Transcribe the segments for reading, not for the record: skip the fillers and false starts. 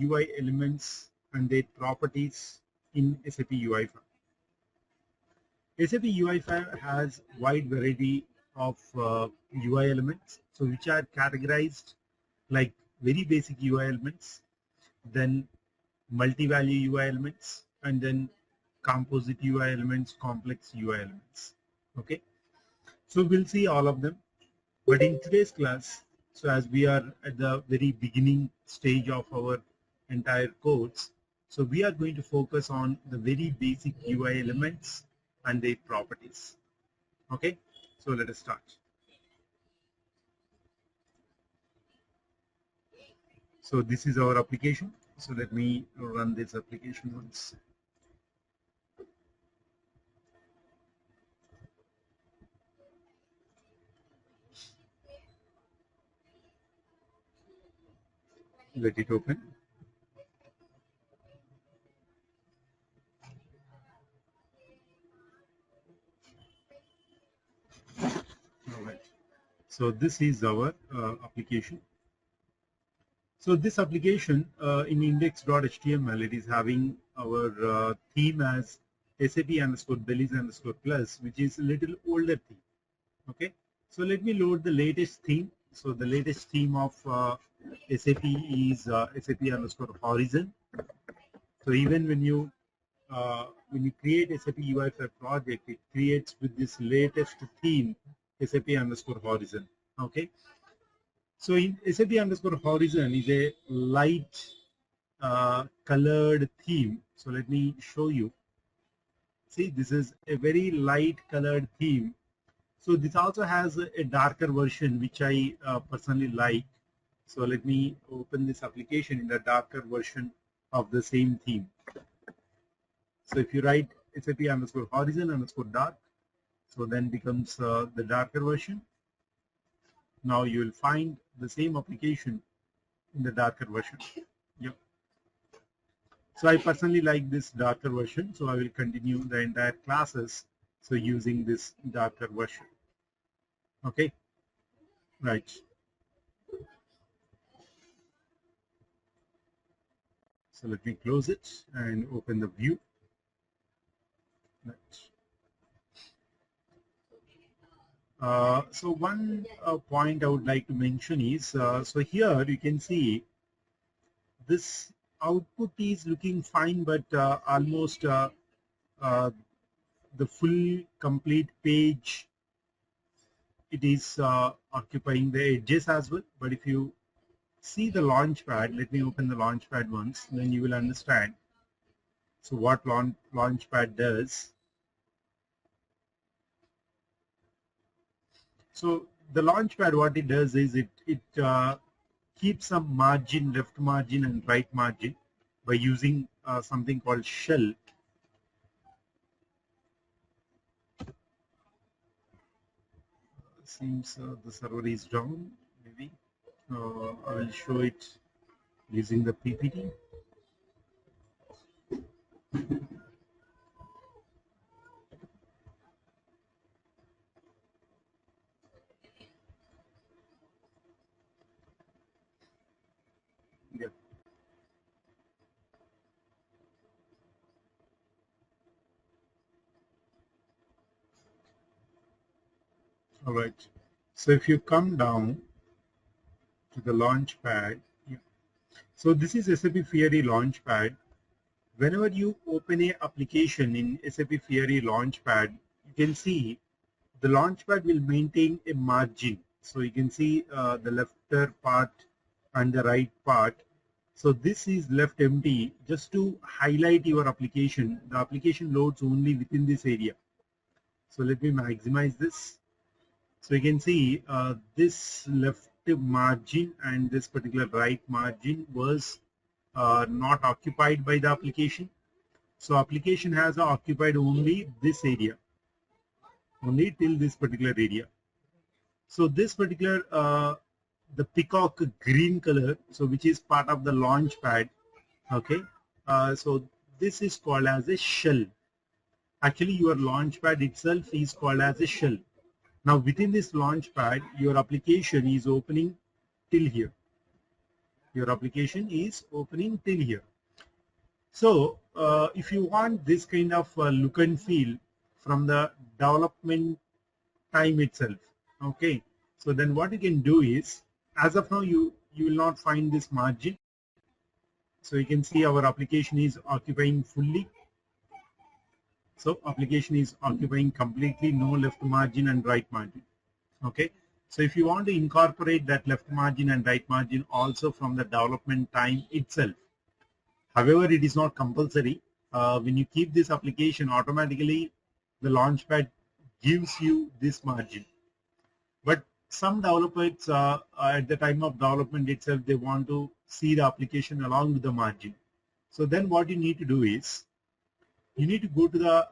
UI elements and their properties in SAP UI5. SAP UI5 has wide variety of UI elements, so which are categorized like very basic UI elements, then multi-value UI elements, and then composite UI elements, complex UI elements. Okay, so we'll see all of them. But in today's class, so as we are at the very beginning stage of our entire course, so we are going to focus on the very basic UI elements and their properties. Okay, so let us start. So this is our application. So let me run this application once. Let it open. All right. So this is our application. So this application in index.html, it is having our theme as SAP_Belize_plus, which is a little older theme. Okay. So let me load the latest theme. So the latest theme of SAP is SAP_Horizon. So even when you create SAP UI5 project, it creates with this latest theme SAP_Horizon. Okay. So in SAP_Horizon is a light colored theme. So let me show you. See, this is a very light colored theme. So this also has a darker version, which I personally like. So let me open this application in the darker version of the same theme. So if you write SAP_Horizon_dark, so then becomes the darker version. Now you will find the same application in the darker version. Yep. So I personally like this darker version, so I will continue the entire classes so using this darker version. Okay, right. So let me close it and open the view. Right. So one point I would like to mention is, so here you can see this output is looking fine, but almost the full complete page, it is occupying the edges as well. But if you see the launchpad, let me open the launchpad once, then you will understand. So what launchpad does. So the launchpad, what it does is it keeps some margin, left margin and right margin by using something called shell. Seems the server is down, maybe. I will show it using the PPT. Yeah. All right. So if you come down to the launchpad, yeah. So this is SAP Fiori launchpad. Whenever you open a application in SAP Fiori launchpad, you can see the launchpad will maintain a margin. So you can see the left part and the right part. So this is left empty just to highlight your application. The application loads only within this area. So let me maximize this. So you can see this left margin and this particular right margin was not occupied by the application. So application has occupied only this area, only till this particular area. So this particular the peacock green color, so which is part of the launch pad. Okay, so this is called as a shell. Actually, your launch pad itself is called as a shell. Now within this launch pad, your application is opening till here. Your application is opening till here. So if you want this kind of look and feel from the development time itself, okay, so then what you can do is, as of now you will not find this margin. So you can see our application is occupying fully. So application is occupying completely, no left margin and right margin. Okay. So if you want to incorporate that left margin and right margin also from the development time itself, however, it is not compulsory. When you keep this application, automatically the Launchpad gives you this margin. But some developers at the time of development itself, they want to see the application along with the margin. So then what you need to do is, you need to go to the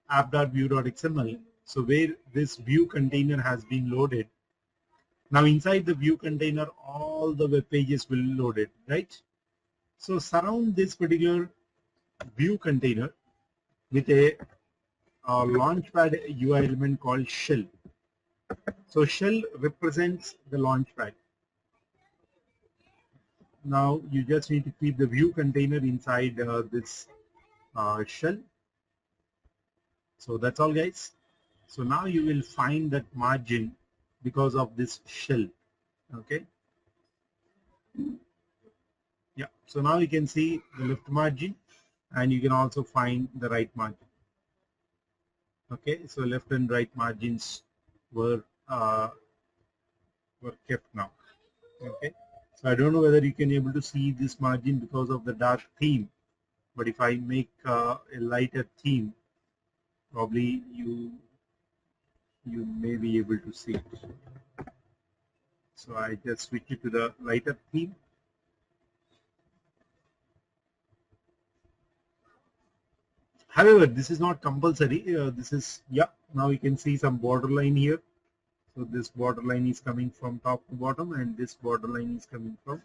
app.view.xml. So where this view container has been loaded. Now inside the view container, all the web pages will load it, right? So surround this particular view container with a Launchpad UI element called shell. So shell represents the Launchpad. Now you just need to keep the view container inside this shell. So that's all, guys. So now you will find that margin because of this shell. Okay. Yeah. So now you can see the left margin, and you can also find the right margin. Okay. So left and right margins were kept now. Okay. So I don't know whether you can able to see this margin because of the dark theme, but if I make a lighter theme, probably you may be able to see it. So I just switch it to the lighter theme. However, this is not compulsory. This is, yeah, now you can see some borderline here. So this borderline is coming from top to bottom, and this borderline is coming from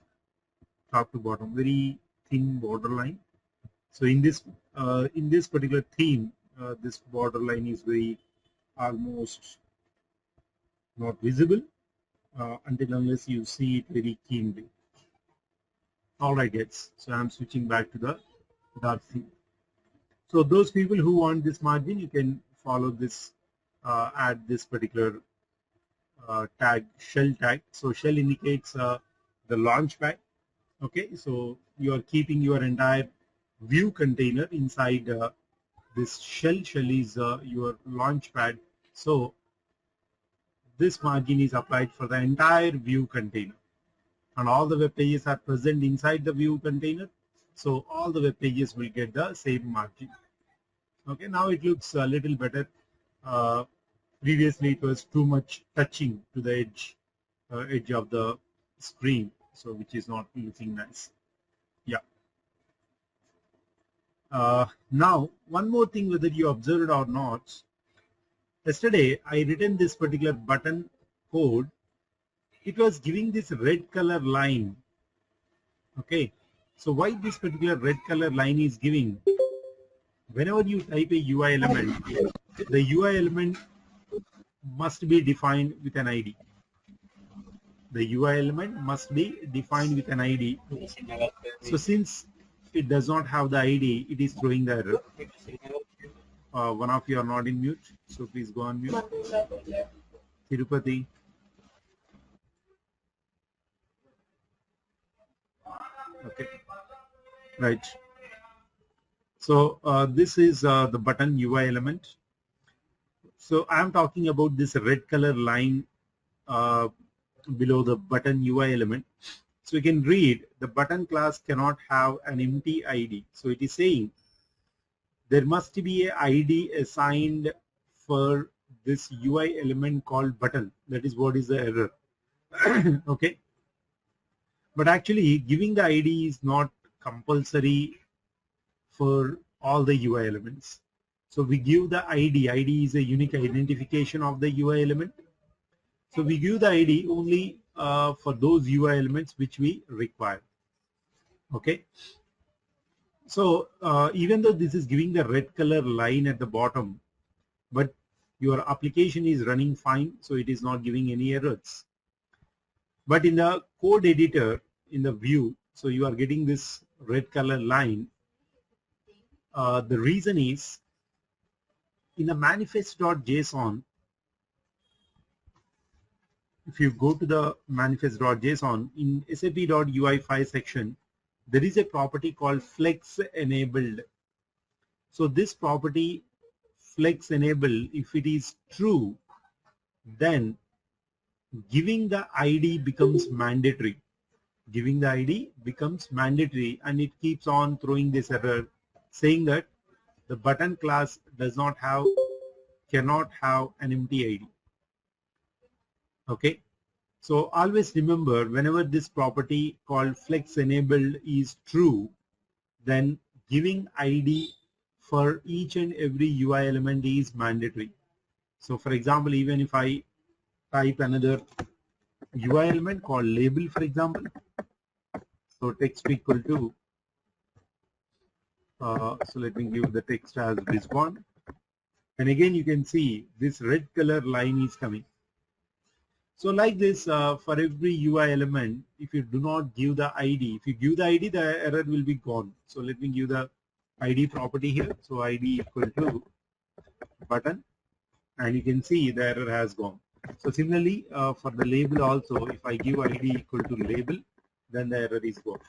top to bottom, very thin borderline. So in this particular theme, this borderline is very almost not visible until unless you see it very keenly. All right, guys. So I'm switching back to the dark theme. So those people who want this margin, you can follow this, add this particular tag, shell tag. So shell indicates the Launchpad. Okay, so you are keeping your entire view container inside this shell. Shell is your Launchpad. So this margin is applied for the entire view container, and all the web pages are present inside the view container. So all the web pages will get the same margin. Okay, now it looks a little better. Previously, it was too much touching to the edge of the screen, so which is not looking nice. Yeah. Now, one more thing, whether you observed or not. Yesterday, I written this particular button code. It was giving this red color line. Okay, so why this particular red color line is giving? Whenever you type a UI element, the UI element must be defined with an ID. The UI element must be defined with an ID. So since it does not have the ID, it is throwing the error. One of you are not in mute, so please go on mute. Tirupati. Okay, right. So this is the button UI element. So I am talking about this red color line below the button UI element. So you can read the button class cannot have an empty ID. So it is saying there must be a ID assigned for this UI element called button. That is what is the error. Okay. But actually giving the ID is not compulsory for all the UI elements. So we give the ID. ID is a unique identification of the UI element. So we give the ID only for those UI elements which we require. Okay. So even though this is giving the red color line at the bottom, but your application is running fine, so it is not giving any errors. But in the code editor, in the view, So you are getting this red color line. The reason is in the manifest.json, if you go to the manifest.json in SAP.UI5 section, there is a property called flex enabled. So this property flex enable, if it is true, then giving the ID becomes mandatory. Giving the ID becomes mandatory, and it keeps on throwing this error saying that the button class cannot have an empty ID. Okay. So always remember, whenever this property called flex enabled is true, then giving ID for each and every UI element is mandatory. So for example, even if I type another UI element called label, for example, so text equal to, so let me give the text as this one. And again, you can see this red color line is coming. So like this, for every UI element, if you do not give the ID, if you give the ID, the error will be gone. So let me give the ID property here. So ID equal to button, and you can see the error has gone. So similarly, for the label also, if I give ID equal to label, then the error is gone.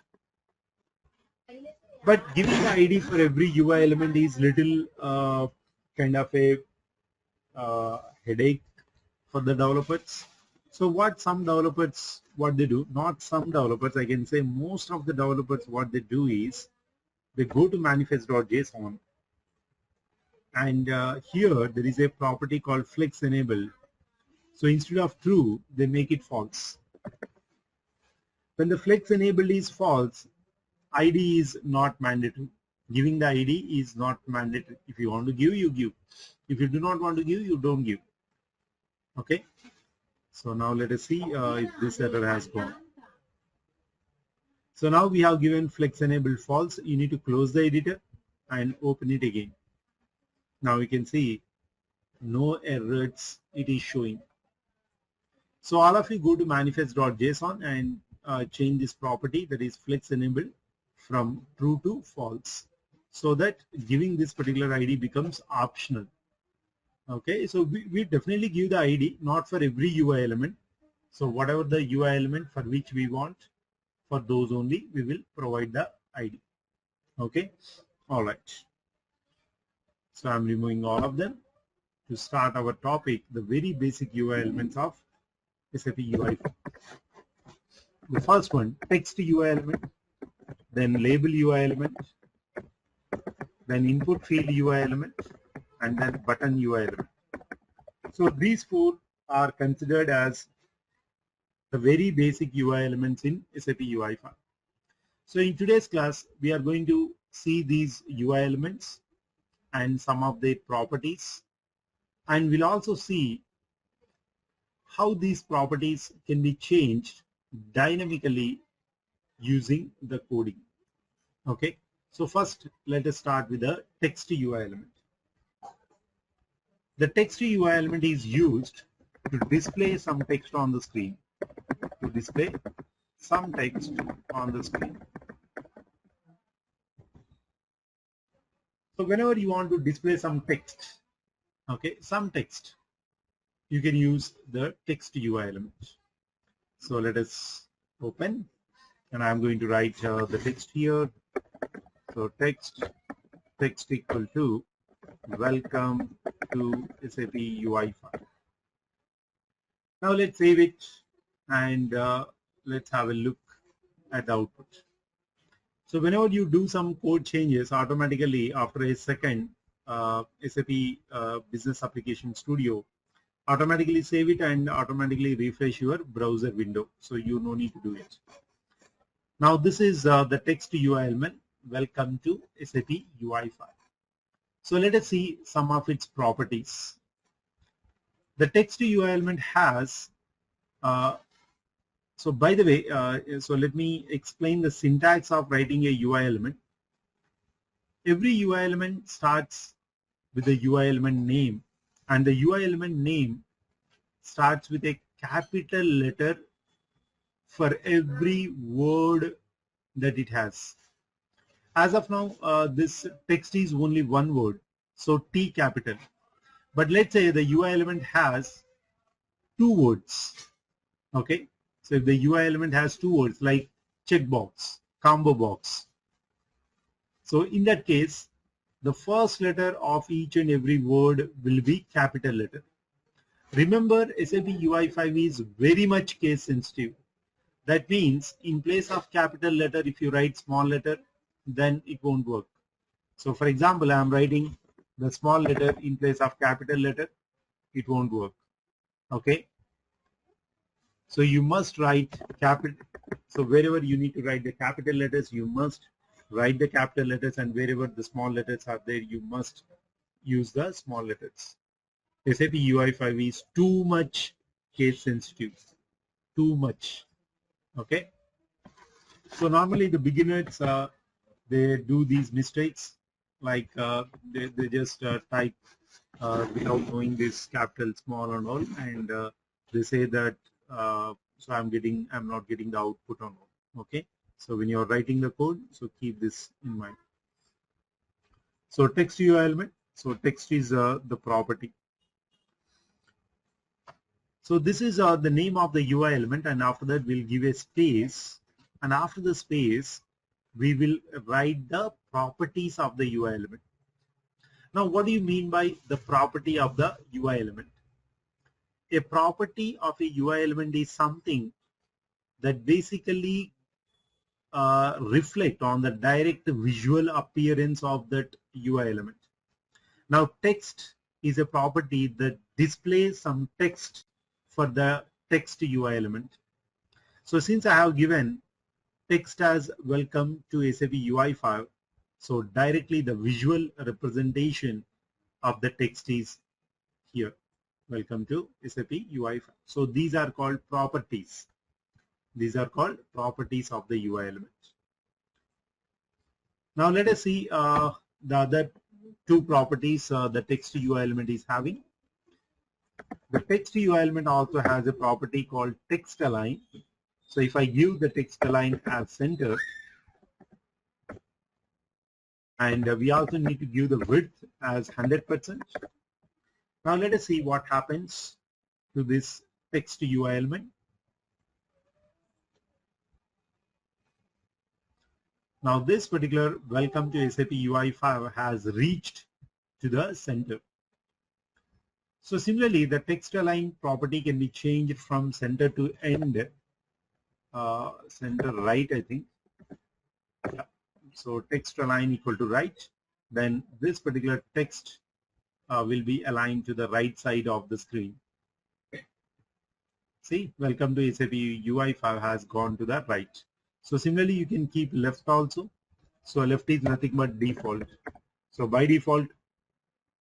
But giving the ID for every UI element is little kind of a headache for the developers. So what they do, not some developers, I can say most of the developers, what they do is they go to manifest.json, and here there is a property called flex enable. So instead of true, they make it false. When the flex enabled is false, ID is not mandatory. Giving the ID is not mandatory. If you want to give, you give. If you do not want to give, you don't give. Okay. So now let us see if this error has gone. So now we have given flex enabled false. You need to close the editor and open it again. Now we can see no errors it is showing. So all of you go to manifest.json and change this property, that is flex enabled, from true to false, so that giving this particular ID becomes optional. Okay, so we definitely give the ID, not for every UI element. So whatever the UI element for which we want, for those only we will provide the ID. Okay, all right. So I'm removing all of them to start our topic, the very basic UI elements of SAP UI5. The first one, text UI element, then label UI element, then input field UI element, and then button UI element. So these four are considered as the very basic UI elements in SAP UI5. So in today's class, we are going to see these UI elements and some of their properties, and we'll also see how these properties can be changed dynamically using the coding. Okay, so first let us start with the text UI element. The text UI element is used to display some text on the screen. To display some text on the screen. So whenever you want to display some text, okay, some text, you can use the text UI element. So let us open, and I'm going to write the text here. So text equal to welcome to SAP UI5. Now let's save it, and let's have a look at the output. So whenever you do some code changes, automatically after a second, SAP Business Application Studio automatically save it and automatically refresh your browser window. So you no need to do it. Now this is the text UI element. Welcome to SAP UI5. So let us see some of its properties. The text UI element has so by the way, so let me explain the syntax of writing a UI element. Every UI element starts with the UI element name, and the UI element name starts with a capital letter for every word that it has. As of now, this text is only one word, so T capital. But let's say the UI element has two words. Okay, so if the UI element has two words like checkbox, combo box, so in that case, the first letter of each and every word will be capital letter. Remember, SAP UI5 is very much case sensitive. That means in place of capital letter, if you write small letter, then it won't work. So for example, I am writing the small letter in place of capital letter, it won't work. Okay. So you must write capital. So wherever you need to write the capital letters, you must write the capital letters, and wherever the small letters are there, you must use the small letters. SAP UI5 is too much case sensitive, too much. Okay. So normally the beginners, they do these mistakes, like they just type without knowing this capital, small and all, and they say that so I'm not getting the output on all. Okay, so when you're writing the code, so keep this in mind. So text UI element, so text is the property. So this is the name of the UI element, and after that we'll give a space, and after the space we will write the properties of the UI element. Now what do you mean by the property of the UI element? A property of a UI element is something that basically reflect on the direct visual appearance of that UI element. Now text is a property that displays some text for the text UI element. So since I have given text as welcome to SAP UI5, so directly the visual representation of the text is here. Welcome to SAP UI5. So these are called properties. These are called properties of the UI element. Now let us see the other two properties the text UI element is having. The text UI element also has a property called text align. So if I give the text align as center, and we also need to give the width as 100%. Now let us see what happens to this text UI element. Now this particular welcome to SAP UI5 has reached to the center. So similarly, the text align property can be changed from center to end, center right, I think. Yeah. So text align equal to right. Then this particular text will be aligned to the right side of the screen. See, welcome to SAP UI5 has gone to the right. So similarly, you can keep left also. So left is nothing but default. So by default,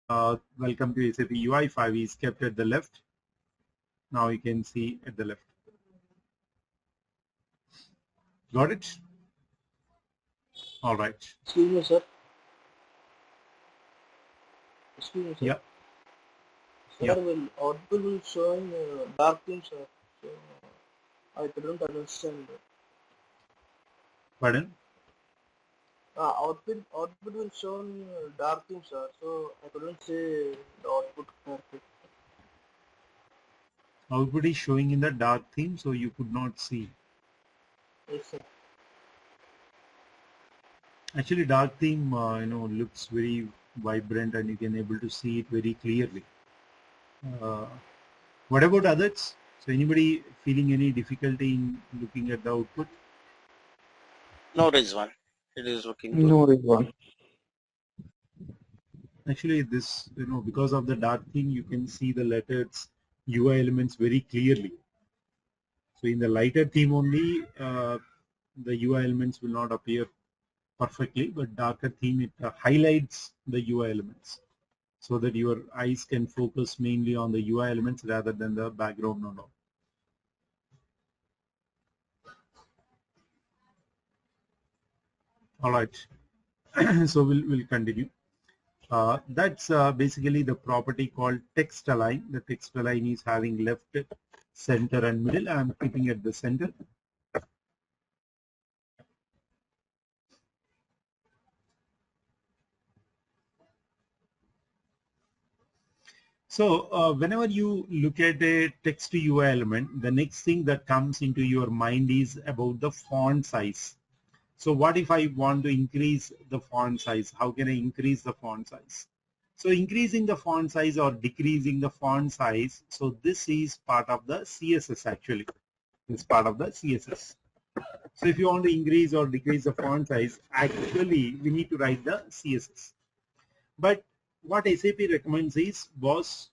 welcome to SAP UI5 is kept at the left. Now you can see at the left. Got it? All right. Excuse me, sir. Excuse me, sir. Yeah. Sir, Yeah. output will showing dark things, sir. So I couldn't understand. Pardon? Output will show dark things, sir. So I couldn't say the output correctly. Output is showing in the dark theme, so you could not see. Yes, sir. Actually, dark theme, looks very vibrant, and you can able to see it very clearly. What about others? So anybody feeling any difficulty in looking at the output? No, Rizwan. It is looking good. No, Rizwan. Actually, this, because of the dark theme, you can see the letters UI elements very clearly. So in the lighter theme only, the UI elements will not appear perfectly, but darker theme, it highlights the UI elements so that your eyes can focus mainly on the UI elements rather than the background and all. All right. So we'll continue. That's basically the property called text align. The text align is having left, center, and middle. I'm keeping at the center. So whenever you look at a text UI element, the next thing that comes into your mind is about the font size. So what if I want to increase the font size? How can I increase the font size? So increasing the font size or decreasing the font size. So this is part of the CSS actually. It's part of the CSS. So if you want to increase or decrease the font size, actually we need to write the CSS. But what SAP recommends is, boss,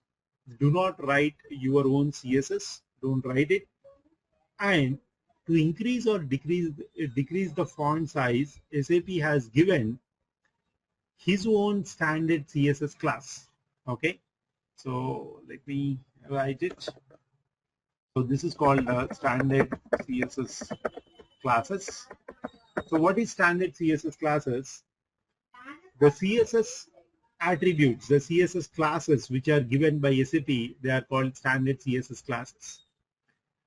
do not write your own CSS. Don't write it. And to increase or decrease the font size, SAP has given his own standard CSS class. Okay, so let me write it. So this is called standard CSS classes. So what is standard CSS classes? The CSS attributes, the CSS classes which are given by SAP, they are called standard CSS classes.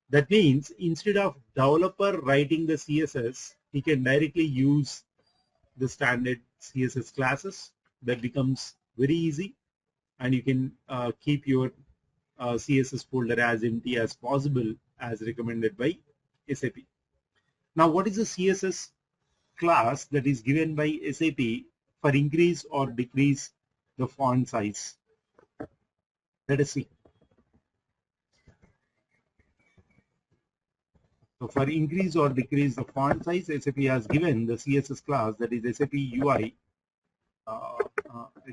That means instead of developer writing the CSS, he can directly use the standard CSS classes. That becomes very easy, and you can keep your CSS folder as empty as possible as recommended by SAP. Now, what is the CSS class that is given by SAP for increase or decrease the font size? Let us see. So for increase or decrease the font size, SAP has given the CSS class, that is SAP UI,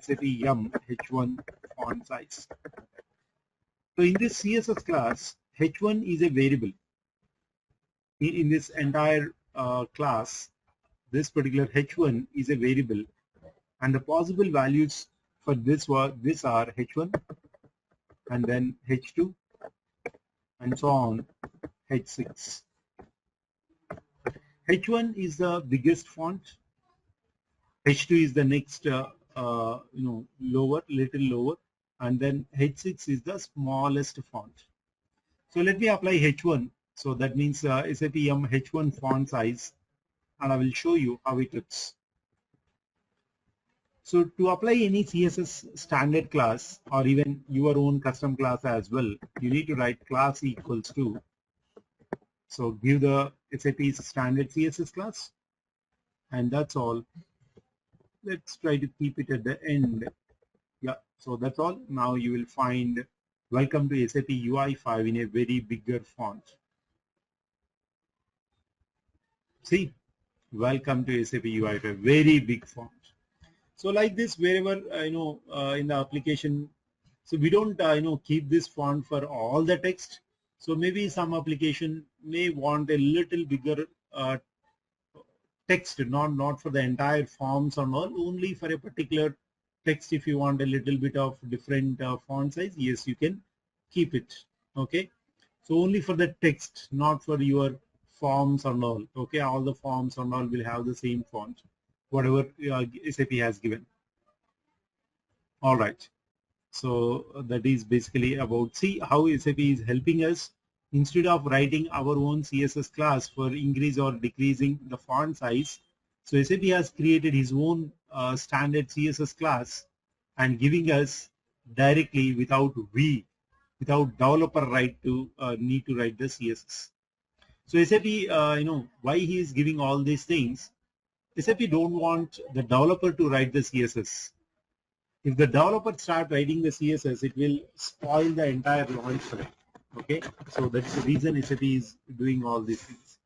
SAP YUM H1 font size. So in this CSS class, H1 is a variable. In this entire class, this particular H1 is a variable, and the possible values for this are H1 and then H2 and so on, H6. H1 is the biggest font. H2 is the next, lower, little lower, and then H6 is the smallest font. So let me apply H1. So that means SAP YUM H1 font size, and I will show you how it looks. So to apply any CSS standard class or even your own custom class as well, you need to write class equals to. So give the SAP's standard CSS class, and that's all. Let's try to keep it at the end. Yeah, so that's all. Now you will find welcome to SAP UI5 in a very bigger font. See, welcome to SAP UI5, very big font. So like this, wherever in the application, so we don't keep this font for all the text. So maybe some application may want a little bigger text, not for the entire forms or all, only for a particular text. If you want a little bit of different font size, yes, you can keep it. Okay, so only for the text, not for your forms or all. Okay, all the forms or all will have the same font, whatever SAP has given. All right, so that is basically about, see how SAP is helping us. Instead of writing our own CSS class for increase or decreasing the font size, so SAP has created his own standard CSS class and giving us directly without developer need to write the CSS. So SAP, why he is giving all these things? SAP don't want the developer to write the CSS. If the developer start writing the CSS, it will spoil the entire launch for it. Okay, so that's the reason SAP is doing all these things.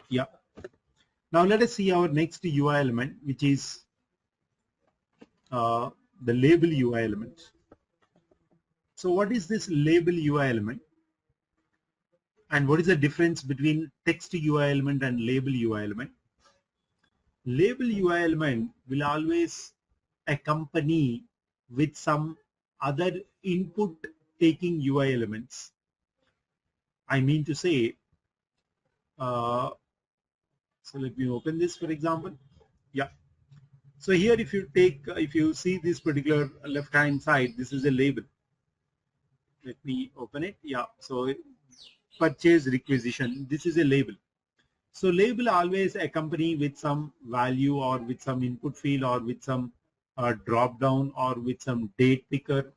Yeah. Now let us see our next UI element, which is the label UI element. So what is this label UI element? And what is the difference between text UI element and label UI element? Label UI element will always accompany with some other input taking UI elements. I mean to say, so let me open this, for example. Yeah. So here, if you see this particular left hand side, this is a label. Let me open it. Yeah. So purchase requisition, this is a label. So label always accompany with some value or with some input field or with some drop down or with some date picker.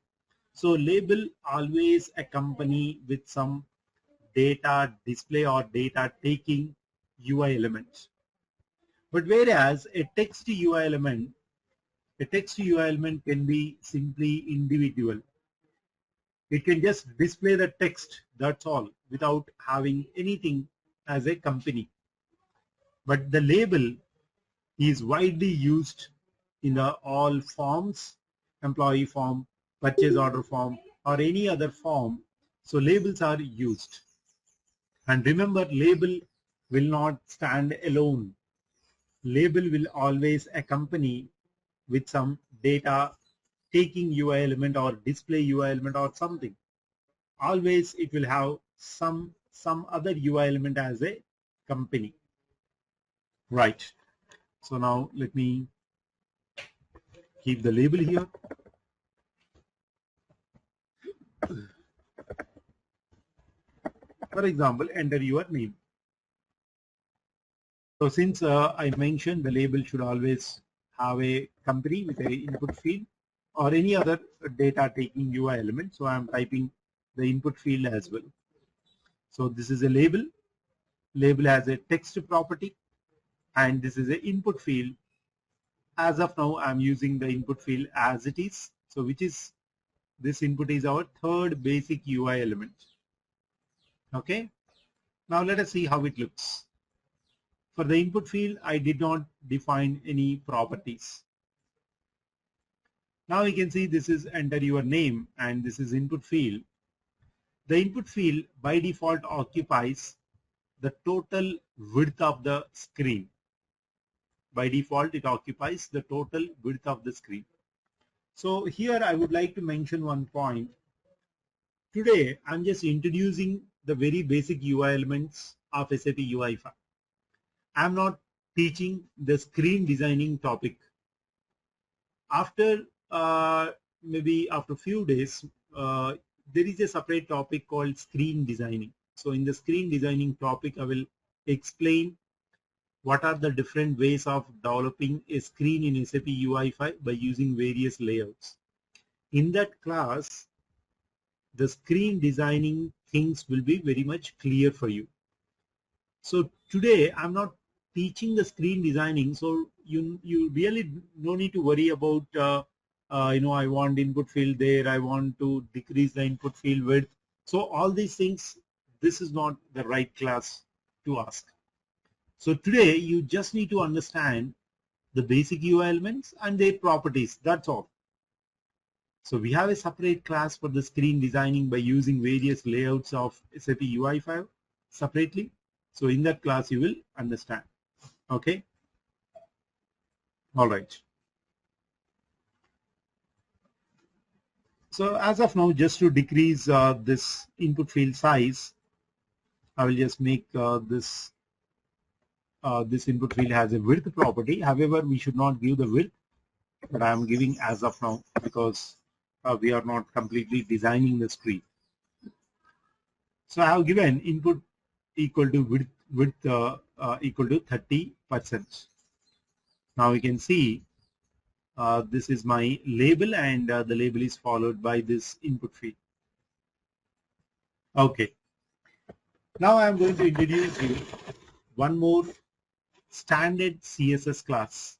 So label always accompany with some data display or data taking UI elements. But whereas a text UI element can be simply individual. It can just display the text, that's all, without having anything as a company. But the label is widely used in the all forms, employee form, purchase order form, or any other form. So labels are used. And remember, label will not stand alone. Label will always accompany with some data taking UI element or display UI element or something. Always it will have some other UI element as a company. Right. So now let me keep the label here. For example, enter your name. So since I mentioned the label should always have a company with a input field or any other data taking UI element. So I'm typing the input field as well. So this is a label. Label has a text property and this is an input field. As of now, I'm using the input field as it is. So which is, this input is our third basic UI element. Okay. Now let us see how it looks. For the input field, I did not define any properties. Now you can see this is enter your name and this is input field. The input field by default occupies the total width of the screen. By default, it occupies the total width of the screen. So here I would like to mention one point. Today, I'm just introducing the very basic UI elements of SAP UI5. I'm not teaching the screen designing topic. After maybe after a few days, there is a separate topic called screen designing. So in the screen designing topic, I will explain what are the different ways of developing a screen in SAP UI5 by using various layouts. In that class, the screen designing things will be very much clear for you. So today, I'm not teaching the screen designing, so you really no need to worry about I want input field there, I want to decrease the input field width. So all these things, this is not the right class to ask. So today you just need to understand the basic UI elements and their properties, that's all. So we have a separate class for the screen designing by using various layouts of SAP UI5 separately. So in that class you will understand. Okay. All right. So as of now, just to decrease this input field size, I will just make this input field has a width property. However, we should not give the width, but I am giving as of now because we are not completely designing the screen. So I have given input equal to width equal to 30%. Now you can see this is my label and the label is followed by this input field. Okay. Now I am going to introduce you one more standard CSS class.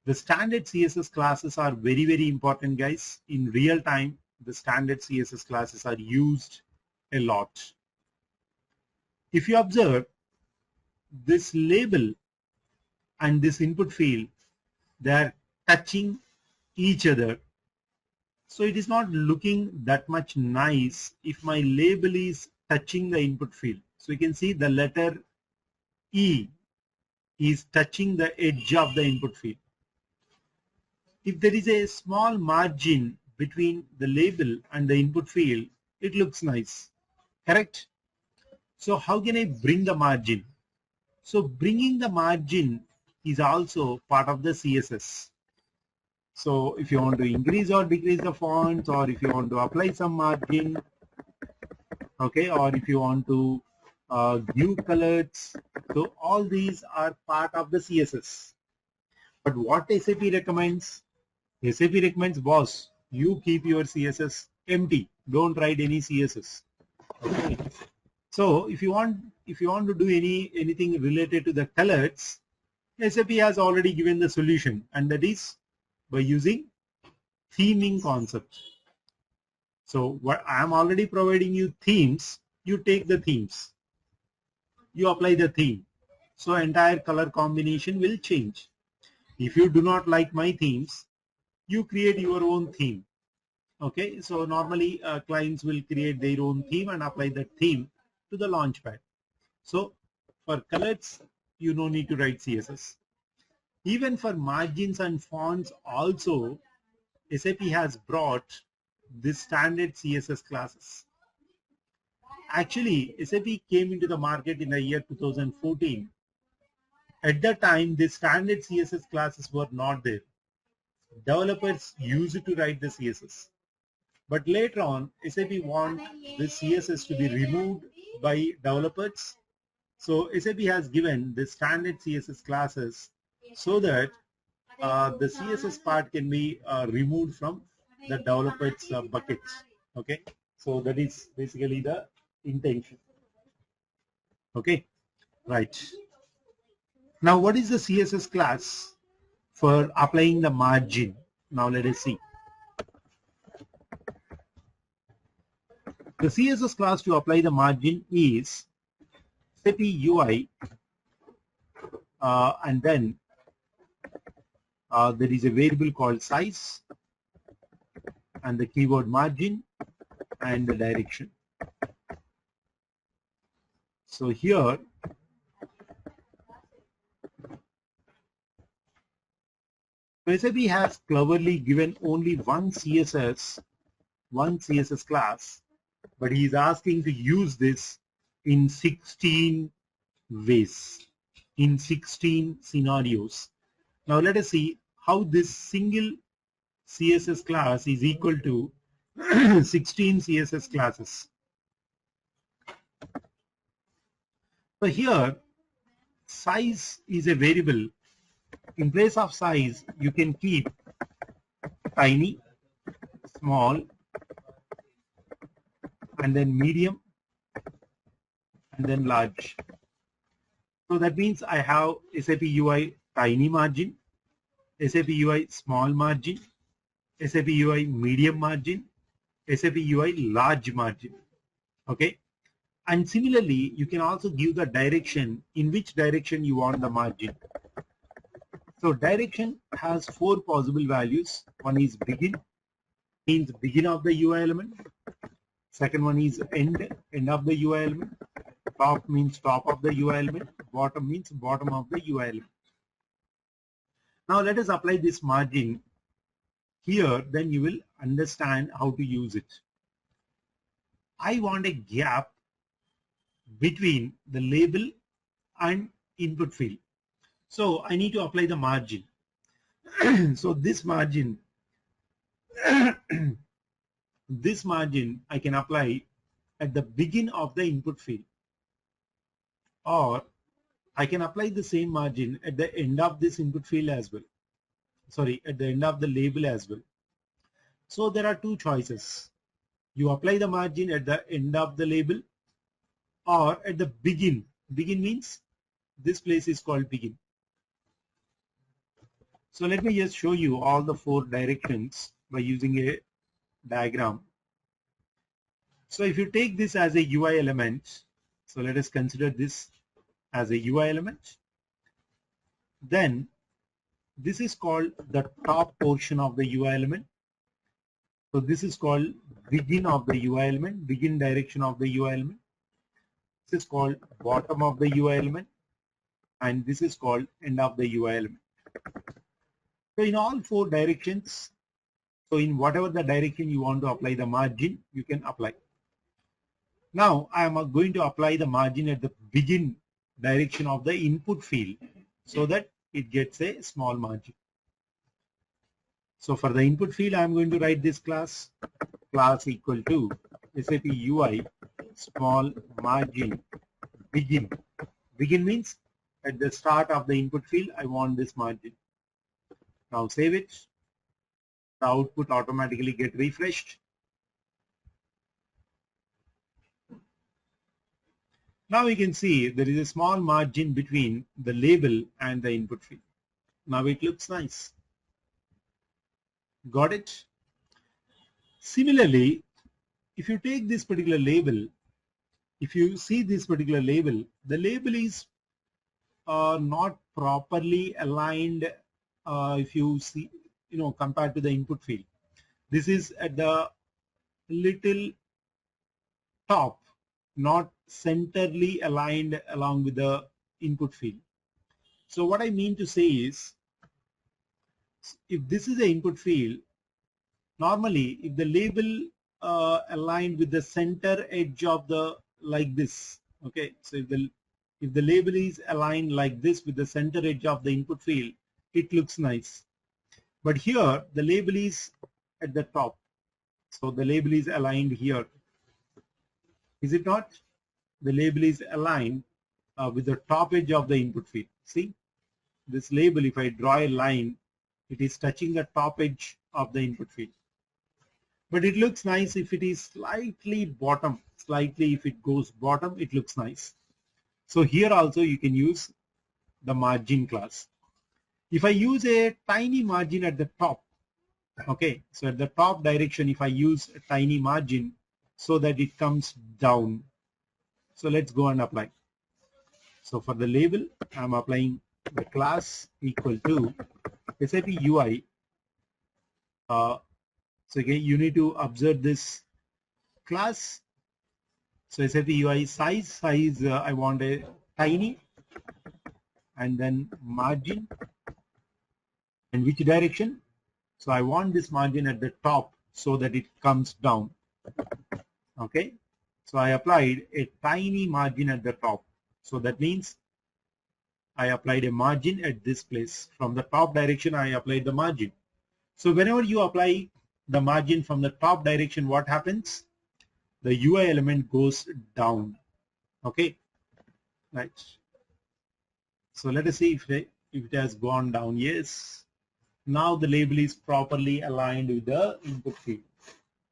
The standard CSS classes are very, very important, guys. In real time, the standard CSS classes are used a lot. If you observe this label and this input field, they are touching each other. So it is not looking that much nice if my label is touching the input field. So you can see the letter E is touching the edge of the input field. If there is a small margin between the label and the input field, it looks nice, correct? So how can I bring the margin? So bringing the margin is also part of the CSS. So if you want to increase or decrease the fonts, or if you want to apply some margin, okay, or if you want to give colors, so all these are part of the CSS. But what SAP recommends? SAP recommends, boss, you keep your CSS empty. Don't write any CSS. Okay. So if you want to do anything related to the colors, SAP has already given the solution, and that is by using theming concept. So what I am already providing you themes, you take the themes, you apply the theme. So entire color combination will change. If you do not like my themes, you create your own theme. Okay, so normally clients will create their own theme and apply that theme to the launchpad. So for colors, you no need to write CSS. Even for margins and fonts also, SAP has brought this standard CSS classes. Actually, SAP came into the market in the year 2014. At that time, the standard CSS classes were not there. Developers used to write the CSS. But later on, SAP want the CSS to be removed by developers. So SAP has given the standard CSS classes so that the CSS part can be removed from the developers buckets. Okay, so that is basically the intention. Okay, right. Now, what is the CSS class for applying the margin? Now let us see. The CSS class to apply the margin is SAP UI, and then there is a variable called size, and the keyword margin, and the direction. So here, SAP has cleverly given only one CSS class, but he is asking to use this in 16 ways, in 16 scenarios. Now let us see how this single CSS class is equal to 16 CSS classes. So here, size is a variable. In place of size, you can keep tiny, small, and then medium, and then large. So that means I have SAP UI tiny margin, SAP UI small margin, SAP UI medium margin, SAP UI large margin. Okay. And similarly, you can also give the direction, in which direction you want the margin. So direction has 4 possible values. One is begin, means begin of the UI element. Second one is end of the UI element. Top means top of the UI element. Bottom means bottom of the UI element. Now let us apply this margin here, then you will understand how to use it. I want a gap between the label and input field. So I need to apply the margin. So this margin, this margin I can apply at the begin of the input field, or I can apply the same margin at the end of this input field as well. Sorry, at the end of the label as well. So there are two choices. You apply the margin at the end of the label or at the begin. Begin means this place is called begin. So let me just show you all the 4 directions by using a diagram. So if you take this as a UI element, so let us consider this as a UI element, then this is called the top portion of the UI element. So this is called begin of the UI element, begin direction of the UI element. This is called bottom of the UI element, and this is called end of the UI element. So in all 4 directions, so in whatever the direction you want to apply the margin, you can apply. Now I am going to apply the margin at the begin direction of the input field so that it gets a small margin. So for the input field, I am going to write this class equal to SAP UI small margin begin. Begin means at the start of the input field, I want this margin. Now save it. the output automatically get refreshed. Now we can see there is a small margin between the label and the input field. Now it looks nice. Got it? Similarly, if you take this particular label, if you see this particular label, the label is not properly aligned. If you see, compared to the input field, this is at the little top, not centrally aligned along with the input field. So what I mean to say is, if this is the input field, normally if the label aligned with the center edge of the like this, okay, so if the label is aligned like this with the center edge of the input field, it looks nice. But here the label is at the top, so the label is aligned here. Is it not? The label is aligned with the top edge of the input field. See, this label, if I draw a line, it is touching the top edge of the input field. But it looks nice if it is slightly bottom, if it goes bottom, it looks nice. So here also you can use the margin class. If I use a tiny margin at the top, okay, so at the top direction, if I use a tiny margin so that it comes down. So let's go and apply. So for the label, I'm applying the class equal to SAP UI. So again, you need to observe this class. So SAP UI size, I want a tiny, and then margin, and which direction? So I want this margin at the top so that it comes down. Okay, so I applied a tiny margin at the top. So that means I applied a margin at this place. From the top direction, I applied the margin. So whenever you apply the margin from the top direction, what happens? The UI element goes down. Okay, right. So let us see if it has gone down. Yes. Now the label is properly aligned with the input field.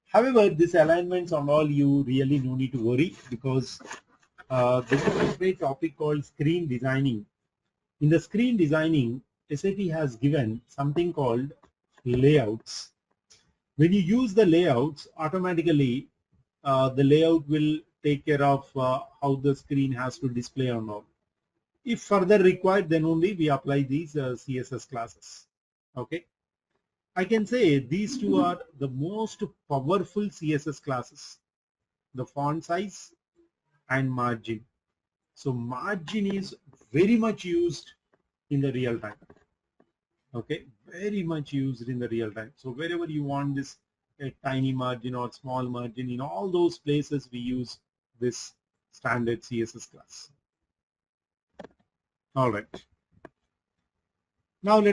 However, this alignments and all, you really no need to worry, because this is a great topic called screen designing. In the screen designing, SAP has given something called layouts. When you use the layouts, automatically the layout will take care of how the screen has to display or not. If further required, then only we apply these CSS classes. Okay, I can say these two are the most powerful CSS classes, the font size and margin. So margin is very much used in the real time. Okay, very much used in the real time. So wherever you want this a tiny margin or small margin, in all those places we use this standard CSS class. All right. Now let us